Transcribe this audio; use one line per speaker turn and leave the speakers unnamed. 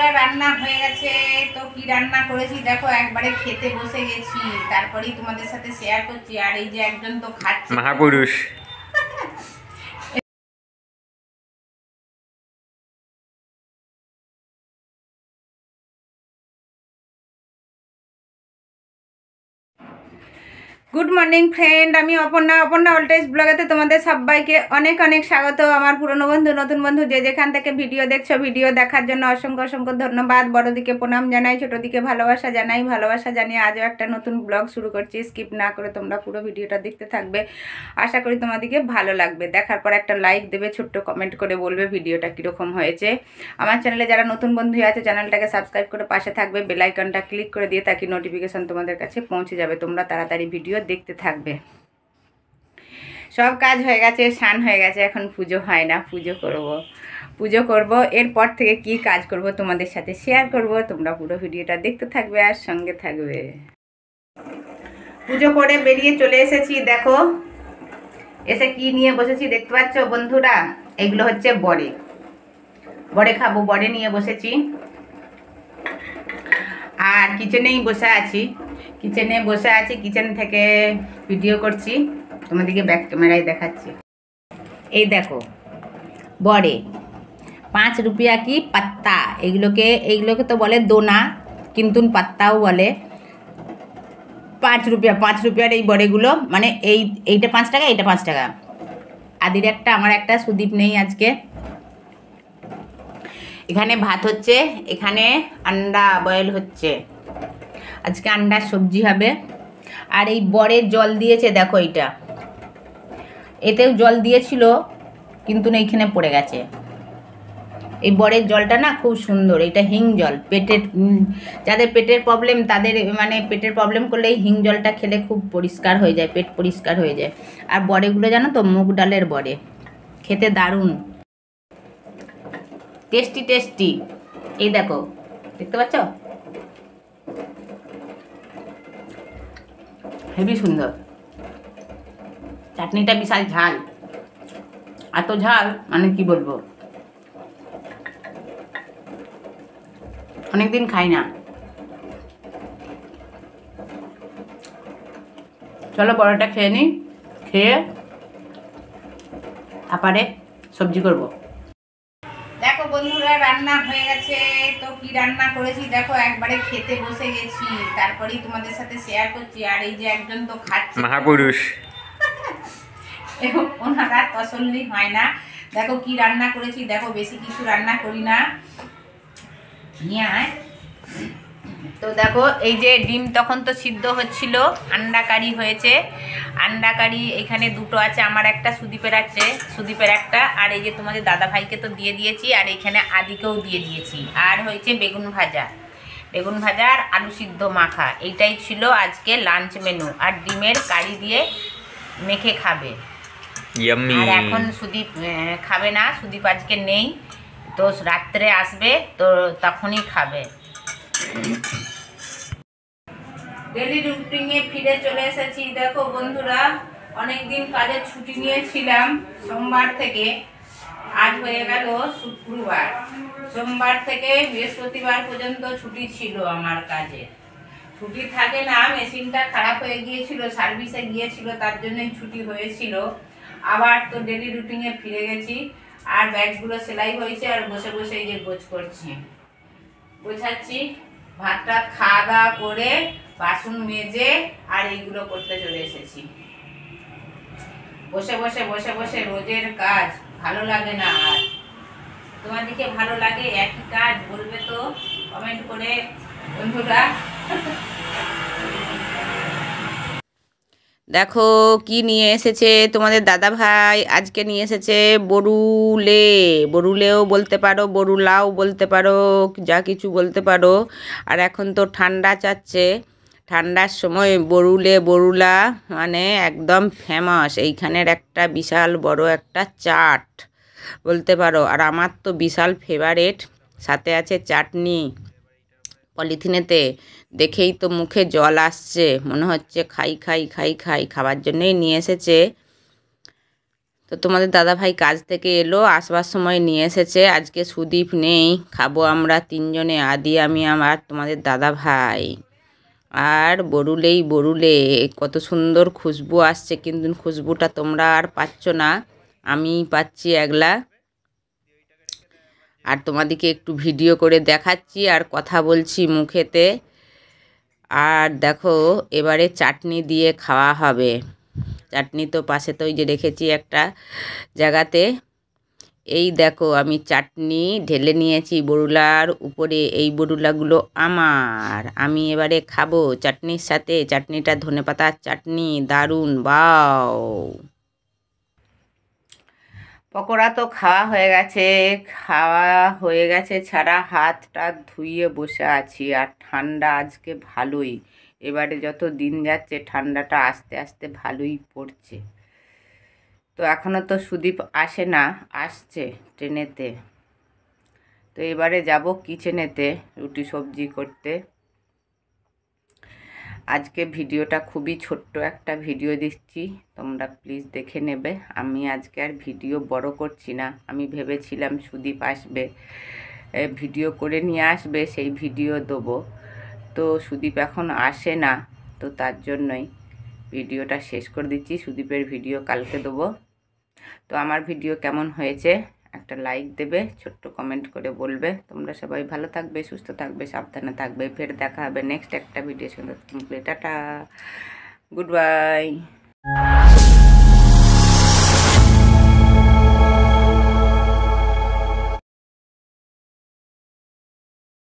বন্ধুরা রান্না হয়ে গেছে। তো কি রান্না করেছি দেখো, একবারে খেতে বসে গেছি, তারপরেই তোমাদের সাথে শেয়ার করছি। আর এই যে একজন তো খাচ্ছে
মহাপুরুষ।
গুড মর্নিং ফ্রেন্ড, আমি অপর্ণা অল্টেজ ব্লগেতে তোমাদের সবাইকে অনেক অনেক স্বাগত। আমার পুরনো বন্ধু নতুন বন্ধু যে যেখান থেকে ভিডিও দেখছো, ভিডিও দেখার জন্য অসংখ্য অসংখ্য ধন্যবাদ। বড়দিকে প্রণাম জানাই, ছোটোদিকে ভালোবাসা জানাই। ভালোবাসা জানিয়ে আজও একটা নতুন ব্লগ শুরু করছি। স্কিপ না করে তোমরা পুরো ভিডিওটা দেখতে থাকবে, আশা করি তোমাদেরকে ভালো লাগবে। দেখার পর একটা লাইক দেবে, ছোট্ট কমেন্ট করে বলবে ভিডিওটা কীরকম হয়েছে। আমার চ্যানেলে যারা নতুন বন্ধু আছে চ্যানেলটাকে সাবস্ক্রাইব করে পাশে থাকবে, বেল আইকনটা ক্লিক করে দিয়ে তাকে নোটিফিকেশান তোমাদের কাছে পৌঁছে যাবে, তোমরা তাড়াতাড়ি ভিডিও দেখতে থাকবে। সব কাজ হয়ে গেছে, স্নান হয়ে গেছে, এখন পুজো হয় না, পুজো করব। এরপর থেকে কি কাজ করব তোমাদের সাথে শেয়ার করব, তোমরা পুরো ভিডিওটা দেখতে থাকবে আর সঙ্গে থাকবে। পুজো করে বেরিয়ে চলে এসেছি, দেখো এসে কি নিয়ে বসেছি দেখতে পাচ্ছ বন্ধুরা, এগুলো হচ্ছে বড়ে খাবো, বড়ে নিয়ে বসেছি। আর কিচেনে বসে আছি, কিচেন থেকে ভিডিও করছি, তোমাদেরকে ব্যাক ক্যামেরায় দেখাচ্ছি। এই দেখো বড়ে 5 রুপিয়া কি পাত্তা, এইগুলোকে তো বলে দোনা, কিন্তু পাত্তাও বলে। 5 রুপিয়ার এই বড়েগুলো, মানে এইটা 5 টাকা, এইটা 5 টাকা। আদির একটা, আমার একটা, সুদীপ নেই আজকে। এখানে ভাত হচ্ছে, এখানে আন্ডা বয়েল হচ্ছে, আজকে আন্ডার সবজি হবে। আর এই বড়ের জল দিয়েছে দেখো, এতেও জল দিয়েছিল কিন্তু না এইখানে পড়ে গেছে। এই বড়ের জলটা না খুব সুন্দর, এটা হিং জল। যাদের পেটের প্রবলেম, তাদের মানে পেটের প্রবলেম করলে এই হিং জলটা খেলে খুব পরিষ্কার হয়ে যায়, পেট পরিষ্কার হয়ে যায়। আর বড়েগুলো জানো তো মুগ ডালের বড়ে, খেতে দারুণ টেস্টি। এই দেখো, দেখতে পাচ্ছ, হেভি সুন্দর। চাটনিটা বিশাল ঝাল, এত ঝাল মানে কি বলবো, অনেকদিন খাই না। চলো বড়াটা খেয়ে নিই, খেয়ে তারপরে সবজি করব। দেখো বন্ধুরা রান্না হয়ে গেছে। তো কি রান্না করেছি দেখো, একবারে খেতে বসে গেছি, তারপরেই তোমাদের সাথে শেয়ার করছি। আর এই যে একজন তো খাচ্ছে
মহাপুরুষ।
ওনারা তসল্লি হয় না। দেখো কি রান্না করেছি, দেখো বেশি কিছু রান্না করি না। নিয়ে আয়। তো দেখো এই যে ডিম তখন তো সিদ্ধ হচ্ছিল, আন্ডা কারি হয়েছে। আন্ডা কারি এখানে দুটো আছে, আমার একটা, সুদীপের একটা। আর এই যে তোমাদের দাদা ভাইকে তো দিয়ে দিয়েছি, আর এখানে আদিকেও দিয়ে দিয়েছি। আর হয়েছে বেগুন ভাজা আর আলু সিদ্ধ মাখা। এইটাই ছিল আজকে লাঞ্চ মেনু। আর ডিমের কারি দিয়ে মেখে খাবে। আর এখন সুদীপ খাবে না, সুদীপ আজকে নেই, তো রাত্রে আসবে, তো তখনই খাবে। ডেলি রুটিনে ফিরে চলে এসেছি। দেখো বন্ধুরা, অনেকদিন কাজের ছুটি নিয়েছিলাম সোমবার থেকে, আজ হয়ে গেল শুক্রবার। সোমবার থেকে বৃহস্পতিবার পর্যন্ত ছুটি ছিল আমার কাজে। ছুটি থাকে না, মেশিনটা খারাপ হয়ে গিয়েছিল, সার্ভিসে গিয়েছিল, তার জন্যই ছুটি হয়েছিল। আবার তো ডেলি রুটিনে ফিরে গেছি। আর ব্যাগগুলো সেলাই হয়েছে, আর বসে বসে এই যে গোছাচ্ছি। ভাতটা খাওয়া দাওয়া করে বাসন মেজে আর এইগুলো করতে চলে এসেছি। বসে বসে রোজের কাজ ভালো লাগে না। আর তোমাদেরকে ভালো লাগে একই কাজ? বলবে তো কমেন্ট করে বন্ধুরা। দেখো কি নিয়ে এসেছে তোমাদের দাদা ভাই, আজকে নিয়ে এসেছে বরুলেও বলতে পারো, বরুলাও বলতে পারো, যা কিছু বলতে পারো। আর এখন তো ঠান্ডা চাচ্ছে, ঠান্ডার সময় বরুলা মানে একদম ফেমাস। এইখানের একটা বিশাল বড় একটা চাট বলতে পারো। আর আমার তো বিশাল ফেভারেট, সাথে আছে চাটনি পলিথিনেতে। দেখেই তো মুখে জল আসছে, মনে হচ্ছে খাই খাবার জন্যই নিয়ে এসেছে। তো
তো তোমাদের দাদা ভাই কাজ থেকে এলো, আসবার সময় নিয়ে এসেছে। আজকে সুদীপ নেই, খাবো আমরা তিনজনে, আদি, আমি, আমার তোমাদের দাদা ভাই। আর বরুলেই বরুলে কত সুন্দর খুশবু আসছে, কিন্তু খুশবুটা তোমরা আর পাচ্ছ না, আমি পাচ্ছি একলা। আর তোমাদেরকে একটু ভিডিও করে দেখাচ্ছি আর কথা বলছি মুখেতে। আর দেখো, এবারে চাটনি দিয়ে খাওয়া হবে। চাটনি তো পাশে তো ওই যে রেখেছি একটা জায়গাতে। এই দেখো, আমি চাটনি ঢেলে নিয়েছি বরুলার উপরে। এই বরুলাগুলো আমার, আমি এবারে খাবো চাটনির সাথে। চাটনিটা ধনেপাতার চাটনি, দারুণ, বাও।
পকোড়া তো খাওয়া হয়ে গেছে, ছাড়া হাতটা ধুইয়ে বসে আছি। আর ঠান্ডা আজকে ভালোই, এবারে যত দিন যাচ্ছে ঠান্ডাটা আস্তে আস্তে ভালোই পড়ছে। তো এখনও তো সুদীপ আসে না, আসছে ট্রেনেতে। তো এবারে যাব কিচেনেতে রুটি সবজি করতে। আজকে ভিডিওটা খুবই ছোট্ট একটা ভিডিও দিচ্ছি, তোমরা প্লিজ দেখে নেবে। আমি আজকে আর ভিডিও বড় করছি না। আমি ভেবেছিলাম সুদীপ আসবে, ভিডিও করে নিয়ে আসবে, সেই ভিডিও দেবো। তো সুদীপ এখন আসে না, তো তার জন্যই ভিডিওটা শেষ করে দিচ্ছি। সুদীপের ভিডিও কালকে দেবো। তো আমার ভিডিও কেমন হয়েছে একটা লাইক দেবে, ছোট্ট কমেন্ট করে বলবে। তোমরা সবাই ভালো থাকবে, সুস্থ থাকবে, সাবধানে থাকবে। ফের দেখা হবে নেক্সট একটা ভিডিওর সঙ্গে। Tata, good bye.